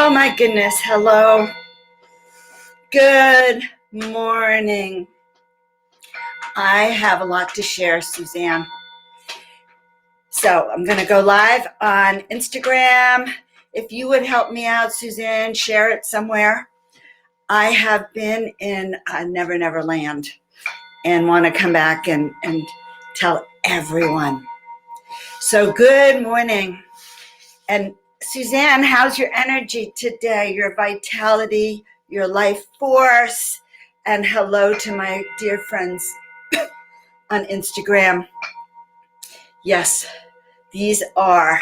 Oh my goodness, hello. Good morning. I have a lot to share, Suzanne. So I'm going to go live on Instagram. If you would help me out, Suzanne, share it somewhere. I have been in Never Never Land and want to come back and tell everyone. So good morning. And Suzanne, how's your energy today, your vitality, your life force? And hello to my dear friends on Instagram. Yes, these are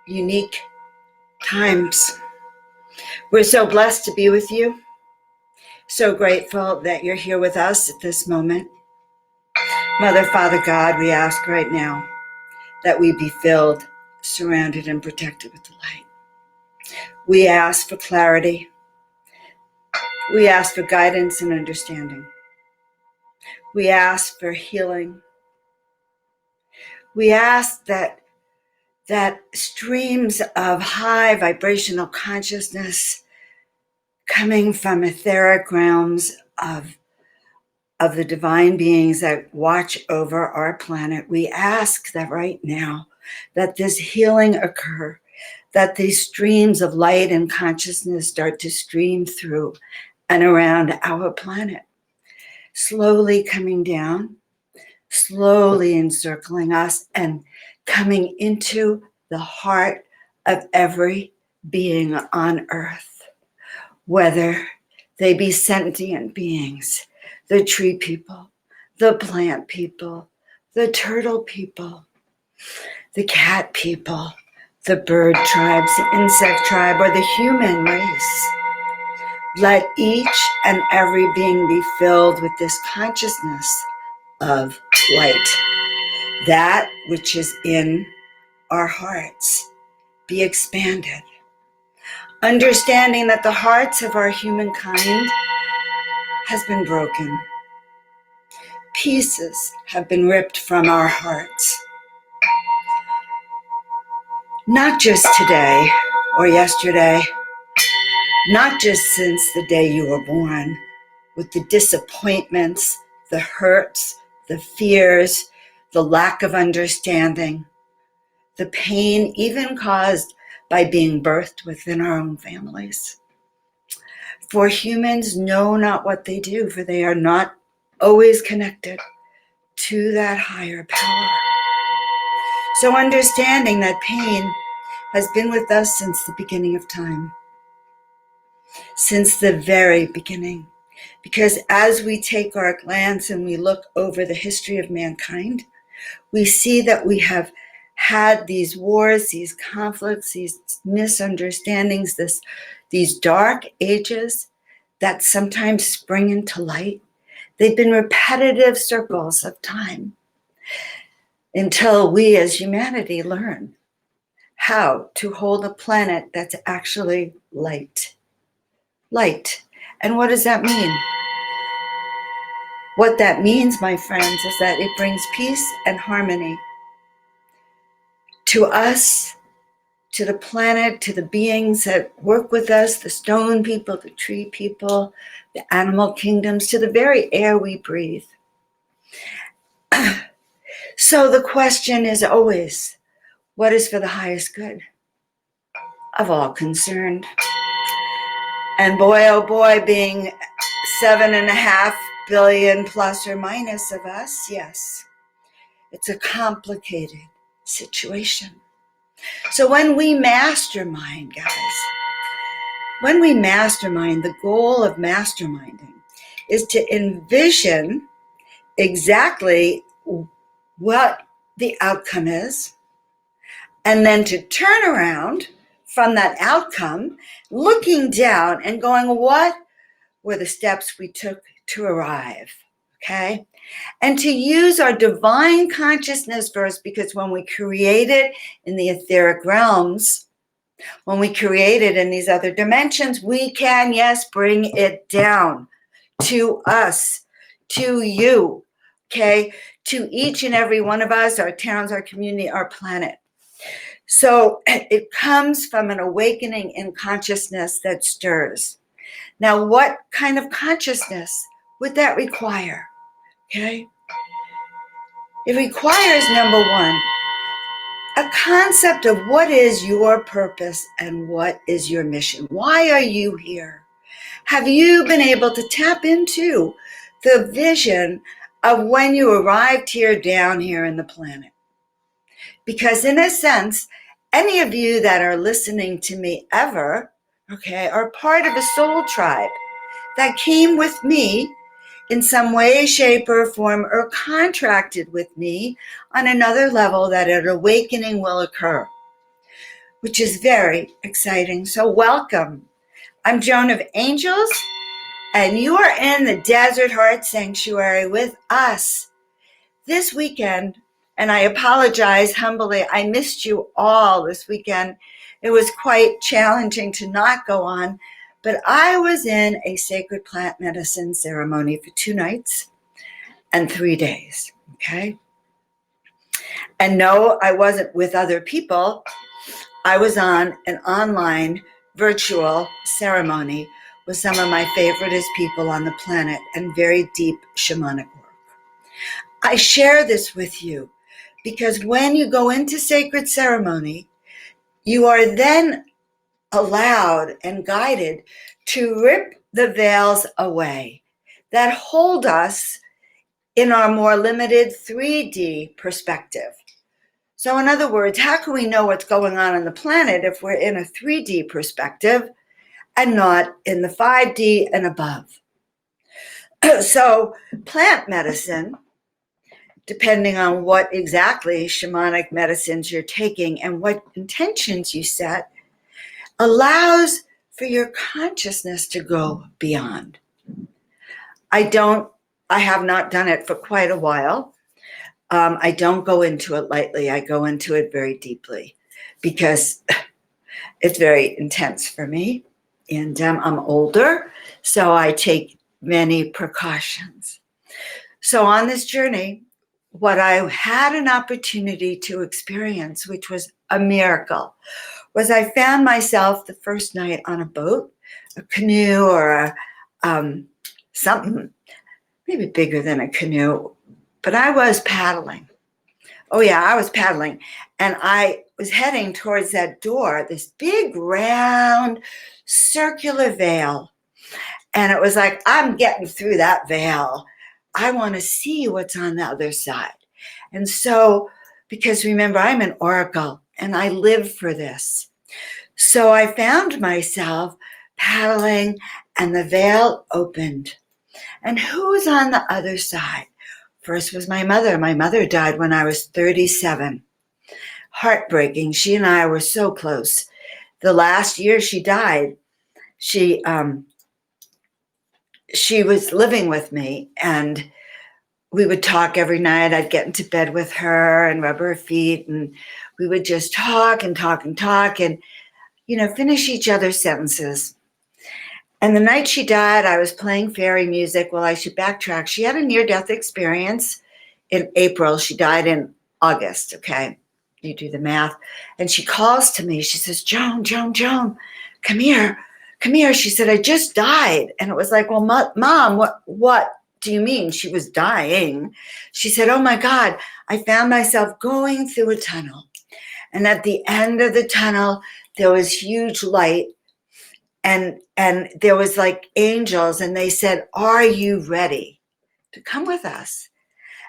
unique times. We're so blessed to be with you. So grateful that you're here with us at this moment. Mother, Father, God, we ask right now that we be filled, surrounded, and protected with the light. We ask for clarity. We ask for guidance and understanding. We ask for healing. We ask that streams of high vibrational consciousness coming from etheric realms of the divine beings that watch over our planet, we ask that right now that this healing occur, that these streams of light and consciousness start to stream through and around our planet, slowly coming down, slowly encircling us and coming into the heart of every being on earth, whether they be sentient beings, the tree people, the plant people, the turtle people, the cat people, the bird tribes, the insect tribe, or the human race. Let each and every being be filled with this consciousness of light. That which is in our hearts be expanded. Understanding that the hearts of our humankind has been broken. Pieces have been ripped from our hearts. Not just today or yesterday, not just since the day you were born, with the disappointments, the hurts, the fears, the lack of understanding, the pain even caused by being birthed within our own families. For humans know not what they do, for they are not always connected to that higher power. So understanding that pain has been with us since the beginning of time, since the very beginning. Because as we take our glance and we look over the history of mankind, we see that we have had these wars, these conflicts, these misunderstandings, these dark ages that sometimes spring into light. They've been repetitive circles of time until we as humanity learn how to hold a planet that's actually light. Light. And what does that mean? What that means, my friends, is that it brings peace and harmony to us, to the planet, to the beings that work with us, the stone people, the tree people, the animal kingdoms, to the very air we breathe. So the question is always, what is for the highest good of all concerned? And boy, oh boy, being 7.5 billion plus or minus of us, yes, it's a complicated situation. So when we mastermind, guys, when we mastermind, the goal of masterminding is to envision exactly what the outcome is, and then to turn around from that outcome, looking down and going, what were the steps we took to arrive, okay? And to use our divine consciousness first, because when we create it in the etheric realms, when we create it in these other dimensions, we can, yes, bring it down to us, to you, okay? To each and every one of us, our towns, our community, our planet. So it comes from an awakening in consciousness that stirs. Now, what kind of consciousness would that require? Okay. It requires, number one, a concept of what is your purpose and what is your mission. Why are you here? Have you been able to tap into the vision of when you arrived here down here in the planet? Because in a sense, any of you that are listening to me ever, okay, are part of a soul tribe that came with me in some way, shape, or form, or contracted with me on another level that an awakening will occur, which is very exciting. So welcome. I'm Joan of Angels, and you are in the Desert Heart Sanctuary with us this weekend. And I apologize humbly. I missed you all this weekend. It was quite challenging to not go on, but I was in a sacred plant medicine ceremony for 2 nights and 3 days, okay? And no, I wasn't with other people. I was on an online virtual ceremony with some of my favoriteest people on the planet and very deep shamanic work. I share this with you because when you go into sacred ceremony, you are then allowed and guided to rip the veils away that hold us in our more limited 3D perspective. So in other words, how can we know what's going on the planet if we're in a 3D perspective and not in the 5D and above? So plant medicine, depending on what exactly shamanic medicines you're taking and what intentions you set, allows for your consciousness to go beyond. I have not done it for quite a while. I don't go into it lightly. I go into it very deeply because it's very intense for me. And I'm older, so I take many precautions. So on this journey, what I had an opportunity to experience, which was a miracle, was I found myself the first night on a boat, a canoe, or something, maybe bigger than a canoe, but I was paddling. Oh yeah, I was paddling. And I was heading towards that door, this big round circular veil. And it was like, I'm getting through that veil. I want to see what's on the other side. And so, because remember, I'm an oracle and I live for this. So I found myself paddling and the veil opened. And who's on the other side? First was my mother. My mother died when I was 37. Heartbreaking. She and I were so close. The last year she died, she was living with me, and we would talk every night. I'd get into bed with her and rub her feet, and we would just talk and talk and talk and, finish each other's sentences. And the night she died, I was playing fairy music. Well, I should backtrack. She had a near-death experience in April. She died in August, okay? You do the math. And she calls to me. She says, Joan, come here. Come here. She said, I just died. And it was like, well, Mom, what do you mean? She was dying. She said, oh my God, I found myself going through a tunnel. And at the end of the tunnel, there was huge light. And there was like angels, and they said, are you ready to come with us?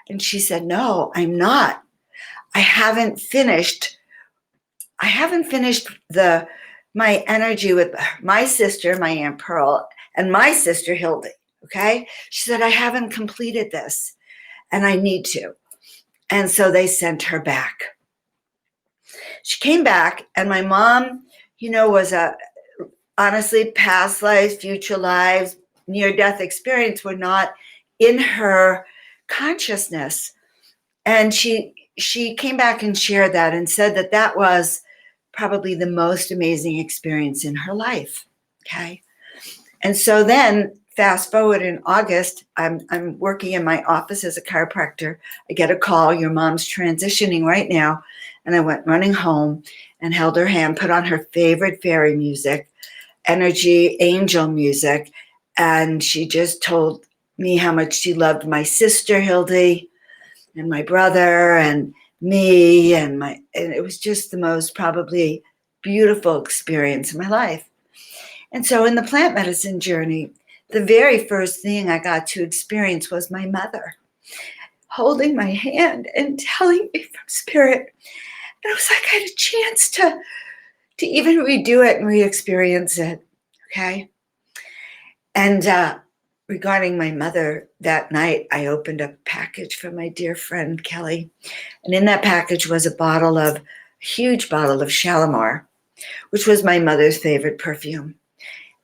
And she said, no, I'm not. I haven't finished my energy with my sister, my Aunt Pearl, and my sister Hildy, okay? She said, I haven't completed this, and I need to. And so they sent her back. She came back, and my mom, was honestly, past lives, future lives, near-death experience were not in her consciousness. And she came back and shared that and said that was probably the most amazing experience in her life, okay? And so then fast forward in August, I'm working in my office as a chiropractor. I get a call, your mom's transitioning right now. And I went running home and held her hand, put on her favorite fairy music, energy, angel music. And she just told me how much she loved my sister, Hildy, and my brother, and me, and it was just the most probably beautiful experience in my life. And so in the plant medicine journey, the very first thing I got to experience was my mother holding my hand and telling me from spirit. And it was like I had a chance to even redo it and re-experience it. Okay. And regarding my mother, that night I opened a package from my dear friend Kelly. And in that package was a huge bottle of Shalimar, which was my mother's favorite perfume.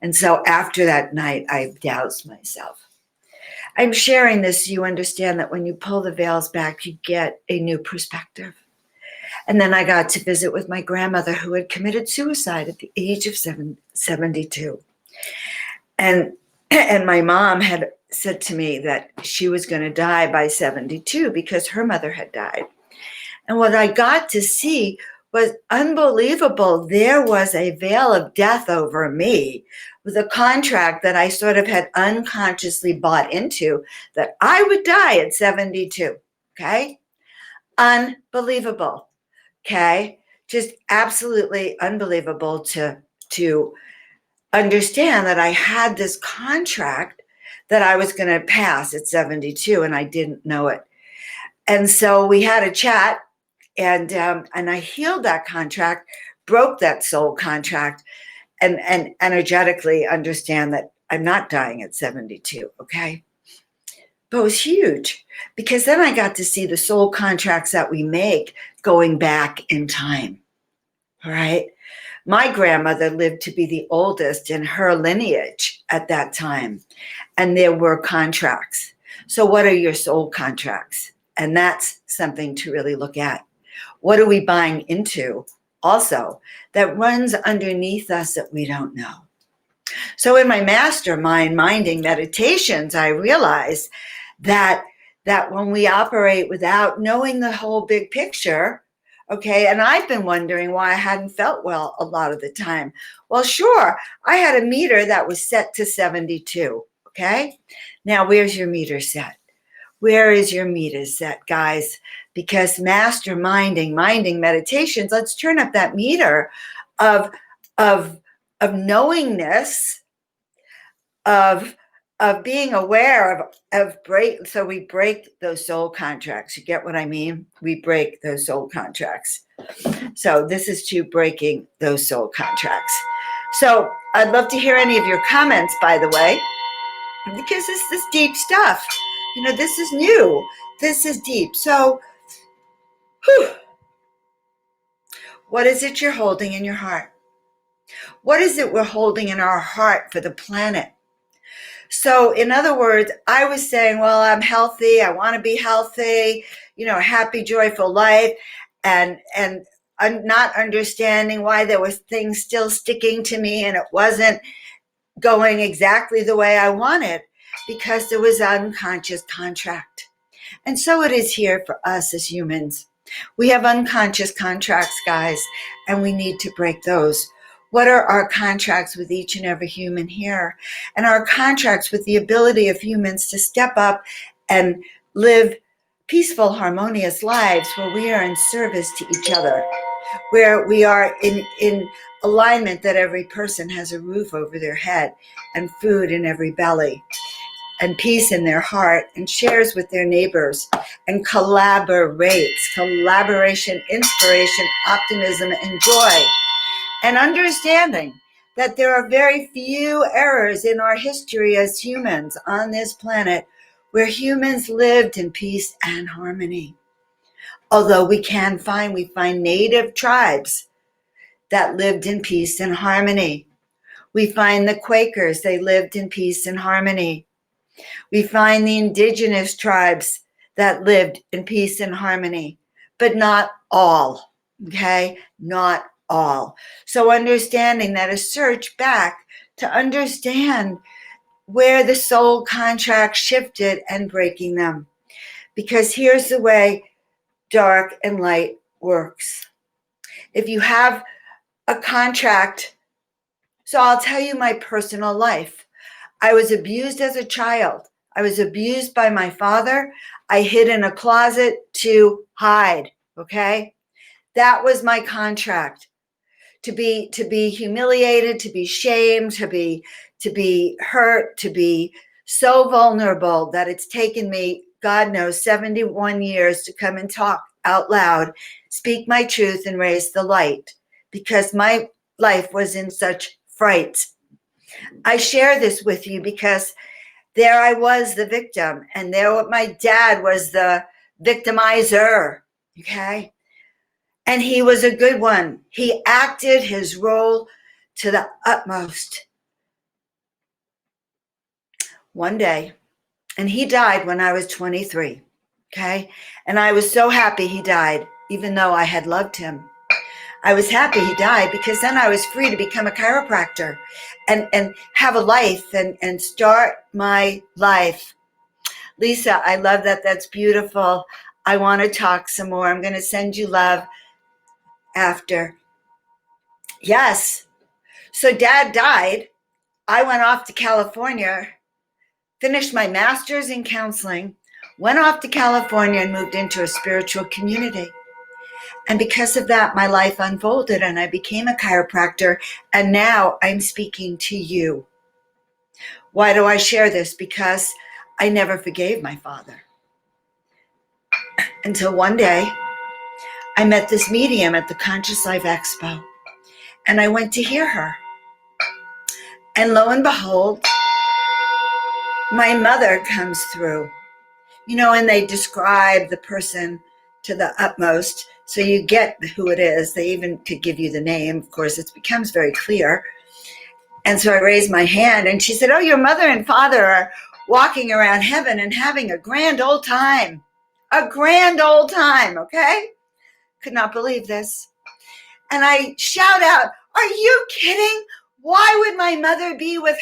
And so after that night, I doused myself. I'm sharing this so you understand that when you pull the veils back, you get a new perspective. And then I got to visit with my grandmother who had committed suicide at the age of 72. And my mom had said to me that she was going to die by 72 because her mother had died. And what I got to see was unbelievable. There was a veil of death over me with a contract that I sort of had unconsciously bought into, that I would die at 72. Okay. Unbelievable. Okay. Just absolutely unbelievable to understand that I had this contract that I was going to pass at 72 and I didn't know it. And so we had a chat. And I healed that contract, broke that soul contract, and energetically understand that I'm not dying at 72, okay? But it was huge because then I got to see the soul contracts that we make going back in time, all right? My grandmother lived to be the oldest in her lineage at that time, and there were contracts. So what are your soul contracts? And that's something to really look at. What are we buying into also that runs underneath us that we don't know? So in my mastermind minding meditations, I realized that when we operate without knowing the whole big picture, okay, and I've been wondering why I hadn't felt well a lot of the time. Well, sure, I had a meter that was set to 72, okay? Now, where's your meter set? Where is your meter set, guys? Because minding meditations, let's turn up that meter of knowingness, of being aware of break. So we break those soul contracts. You get what I mean? We break those soul contracts. So this is to breaking those soul contracts. So I'd love to hear any of your comments, by the way, because this is deep stuff. You know, this is new. This is deep. So, what is it you're holding in your heart? What is it we're holding in our heart for the planet? So, in other words, I was saying, well, I'm healthy. I want to be healthy, happy, joyful life. And I'm not understanding why there was things still sticking to me and it wasn't going exactly the way I wanted because there was unconscious contract. And so it is here for us as humans. We have unconscious contracts, guys, and we need to break those. What are our contracts with each and every human here? And our contracts with the ability of humans to step up and live peaceful, harmonious lives where we are in service to each other, where we are in alignment that every person has a roof over their head and food in every belly, and peace in their heart, and shares with their neighbors, and collaborates. Collaboration, inspiration, optimism, and joy. And understanding that there are very few errors in our history as humans on this planet where humans lived in peace and harmony. Although we find native tribes that lived in peace and harmony. We find the Quakers, they lived in peace and harmony. We find the indigenous tribes that lived in peace and harmony, but not all, okay? Not all. So understanding that a search back to understand where the soul contract shifted and breaking them. Because here's the way dark and light works. If you have a contract, so I'll tell you my personal life. I was abused as a child. I was abused by my father. I hid in a closet to hide, okay? That was my contract. To be humiliated, to be shamed, to be hurt, to be so vulnerable that it's taken me, God knows, 71 years to come and talk out loud, speak my truth, and raise the light, because my life was in such fright. I share this with you because there I was, the victim, and there my dad was the victimizer, okay? And he was a good one. He acted his role to the utmost. One day, and he died when I was 23, okay? And I was so happy he died, even though I had loved him. I was happy he died because then I was free to become a chiropractor and have a life and start my life. Lisa, I love that. That's beautiful. I want to talk some more. I'm going to send you love after. Yes. So Dad died. I went off to California, finished my master's in counseling, went off to California and moved into a spiritual community. And because of that, my life unfolded and I became a chiropractor. And now I'm speaking to you. Why do I share this? Because I never forgave my father. Until one day, I met this medium at the Conscious Life Expo. And I went to hear her. And lo and behold, my mother comes through. You know, and they describe the person to the utmost, so you get who it is. They even could give you the name. Of course, it becomes very clear. And so I raised my hand, and she said, oh, your mother and father are walking around heaven and having a grand old time. A grand old time, okay? Could not believe this. And I shout out, are you kidding? Why would my mother be with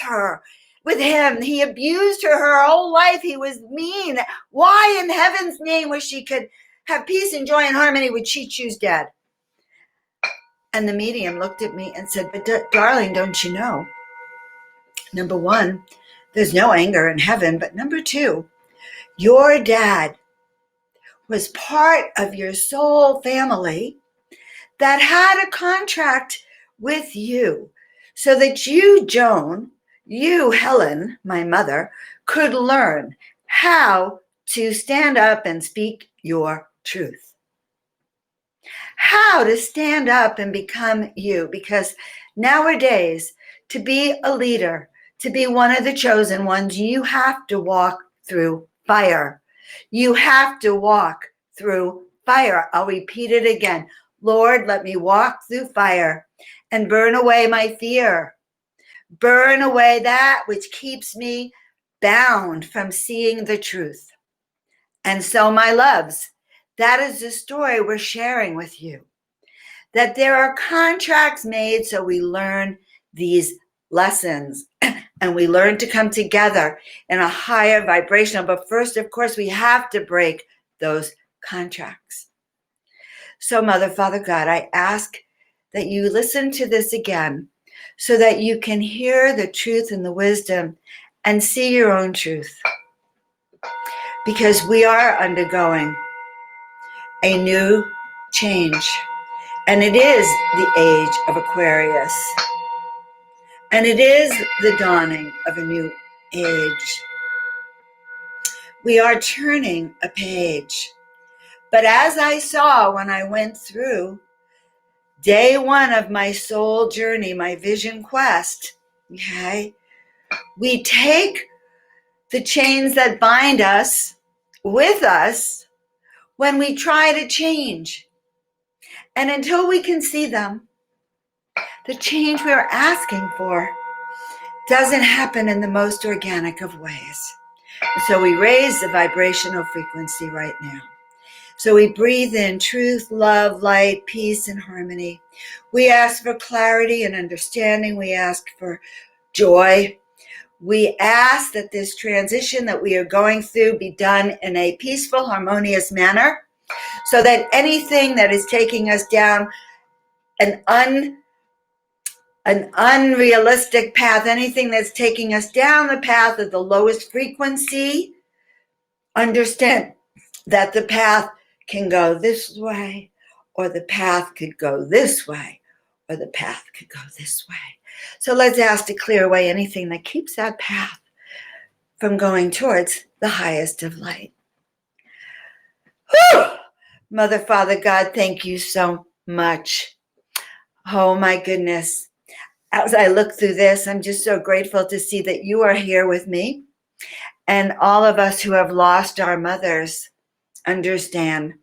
him? He abused her whole life. He was mean. Why in heaven's name, where she could have peace and joy and harmony, would she choose Dad? And the medium looked at me and said, but darling, don't you know? Number one, there's no anger in heaven. But number two, your dad was part of your soul family that had a contract with you so that you, Joan, you, Helen, my mother, could learn how to stand up and speak your truth. How to stand up and become you. Because nowadays, to be a leader, to be one of the chosen ones, you have to walk through fire. You have to walk through fire. I'll repeat it again. Lord, let me walk through fire and burn away my fear. Burn away that which keeps me bound from seeing the truth. And so, my loves, that is the story we're sharing with you. That there are contracts made so we learn these lessons and we learn to come together in a higher vibrational. But first, of course, we have to break those contracts. So, Mother, Father, God, I ask that you listen to this again so that you can hear the truth and the wisdom and see your own truth. Because we are undergoing a new change. And it is the age of Aquarius. And it is the dawning of a new age. We are turning a page. But as I saw when I went through day one of my soul journey, my vision quest, okay, we take the chains that bind us with us when we try to change. And until we can see them, the change we're asking for doesn't happen in the most organic of ways. So we raise the vibrational frequency right now. So we breathe in truth, love, light, peace, and harmony. We ask for clarity and understanding. We ask for joy. We ask that this transition that we are going through be done in a peaceful, harmonious manner, so that anything that is taking us down an unrealistic path, anything that's taking us down the path of the lowest frequency, understand that the path can go this way, or the path could go this way, or the path could go this way. So let's ask to clear away anything that keeps that path from going towards the highest of light. Whew! Mother, Father, God, thank you so much. Oh my goodness. As I look through this, I'm just so grateful to see that you are here with me. And all of us who have lost our mothers understand.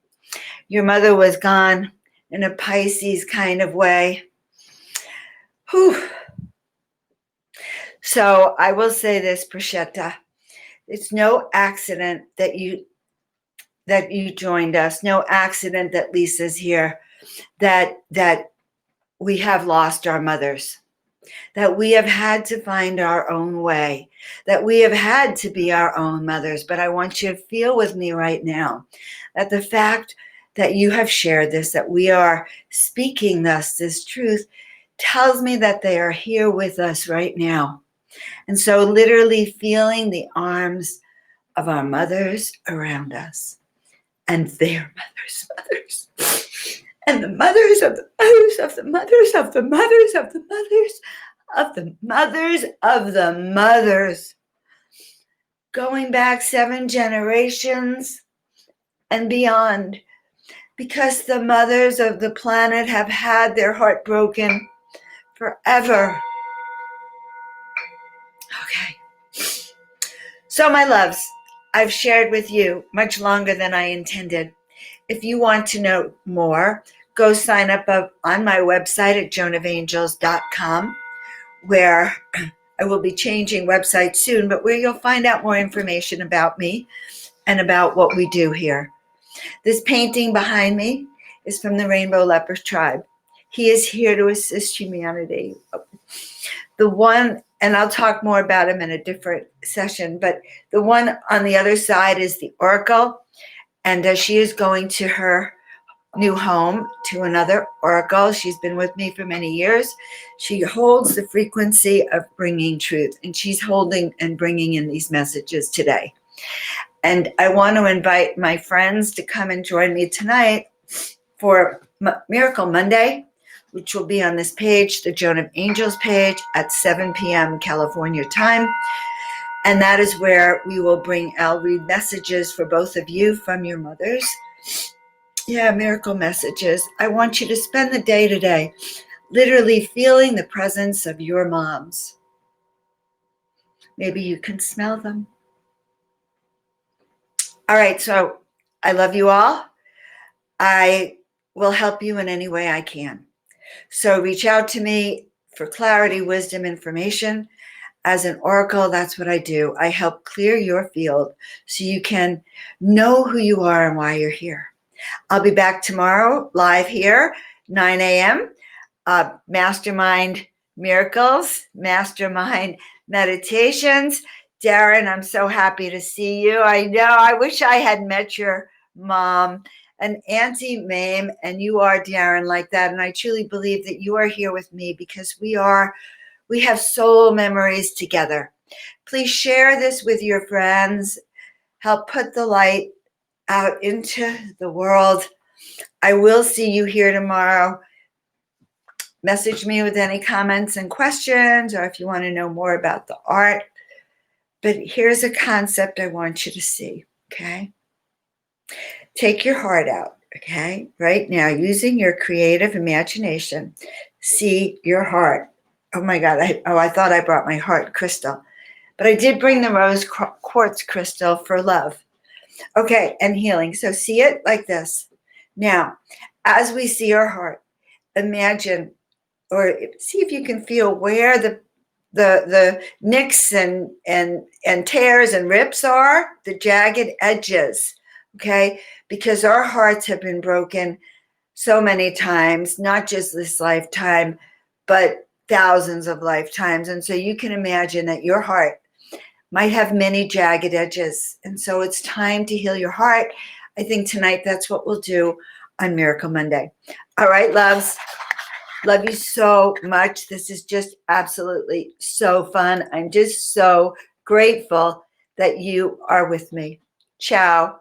Your mother was gone in a Pisces kind of way. Whew. So I will say this, Prashetta. It's no accident that you joined us. No accident that Lisa's here. That we have lost our mothers. That we have had to find our own way. That we have had to be our own mothers. But I want you to feel with me right now that the fact that you have shared this, that we are speaking this truth, tells me that they are here with us right now. And so literally feeling the arms of our mothers around us, and their mothers, and the mothers of the mothers of the mothers of the mothers of the mothers of the mothers of the mothers, going back 7 generations and beyond, because the mothers of the planet have had their heart broken forever. Okay. So my loves, I've shared with you much longer than I intended. If you want to know more, go sign up on my website at joanofangels.com, where I will be changing website soon, but where you'll find out more information about me and about what we do here. This painting behind me is from the Rainbow Leper Tribe. He is here to assist humanity. The one, and I'll talk more about him in a different session, but the one on the other side is the Oracle, and she is going to her new home to another Oracle. She's been with me for many years. She holds the frequency of bringing truth, and she's holding and bringing in these messages today. And I want to invite my friends to come and join me tonight for Miracle Monday, which will be on this page, the Joan of Angels page, at 7 p.m. California time. And that is where I'll read messages for both of you from your mothers. Yeah, miracle messages. I want you to spend the day today literally feeling the presence of your moms. Maybe you can smell them. All right, so I love you all. I will help you in any way I can. So reach out to me for clarity, wisdom, information. As an oracle, that's what I do. I help clear your field so you can know who you are and why you're here. I'll be back tomorrow live here, 9 a.m. Mastermind Miracles, Mastermind Meditations. Darren, I'm so happy to see you. I know, I wish I had met your mom and Auntie Mame, and you are Darren like that. And I truly believe that you are here with me because we have soul memories together. Please share this with your friends. Help put the light out into the world. I will see you here tomorrow. Message me with any comments and questions, or if you want to know more about the art. But here's a concept I want you to see, okay? Take your heart out, okay? Right now, using your creative imagination, see your heart. Oh my God, I thought I brought my heart crystal. But I did bring the rose quartz crystal for love. Okay, and healing. So see it like this. Now, as we see our heart, imagine or see if you can feel where the nicks and tears and rips are, the jagged edges, okay? Because our hearts have been broken so many times, not just this lifetime, but thousands of lifetimes. And so you can imagine that your heart might have many jagged edges. And so it's time to heal your heart. I think tonight that's what we'll do on Miracle Monday. All right, loves. Love you so much. This is just absolutely so fun. I'm just so grateful that you are with me. Ciao.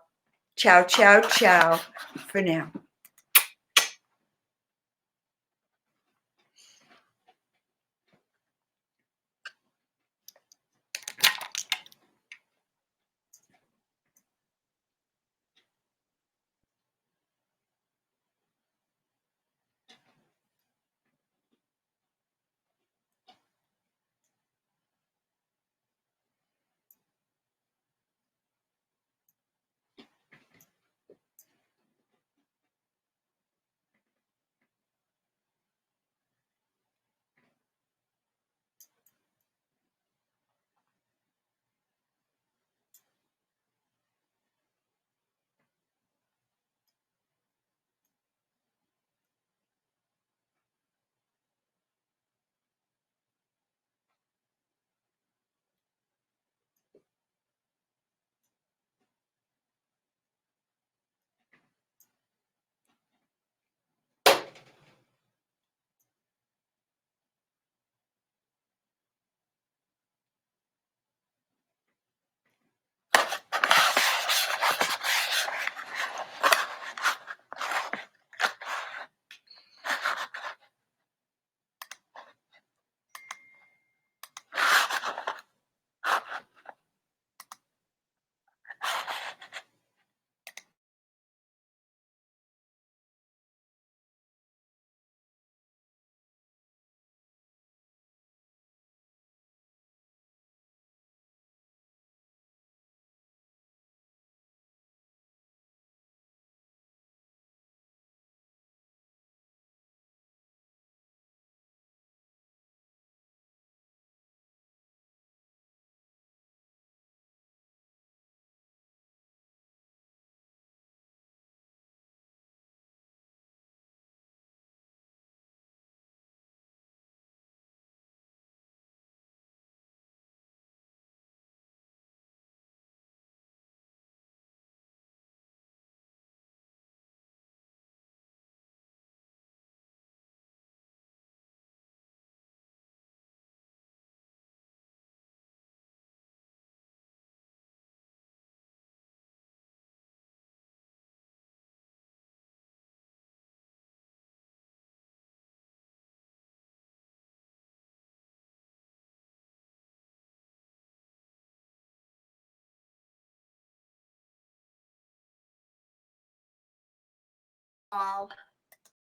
Ciao, ciao, ciao for now. All.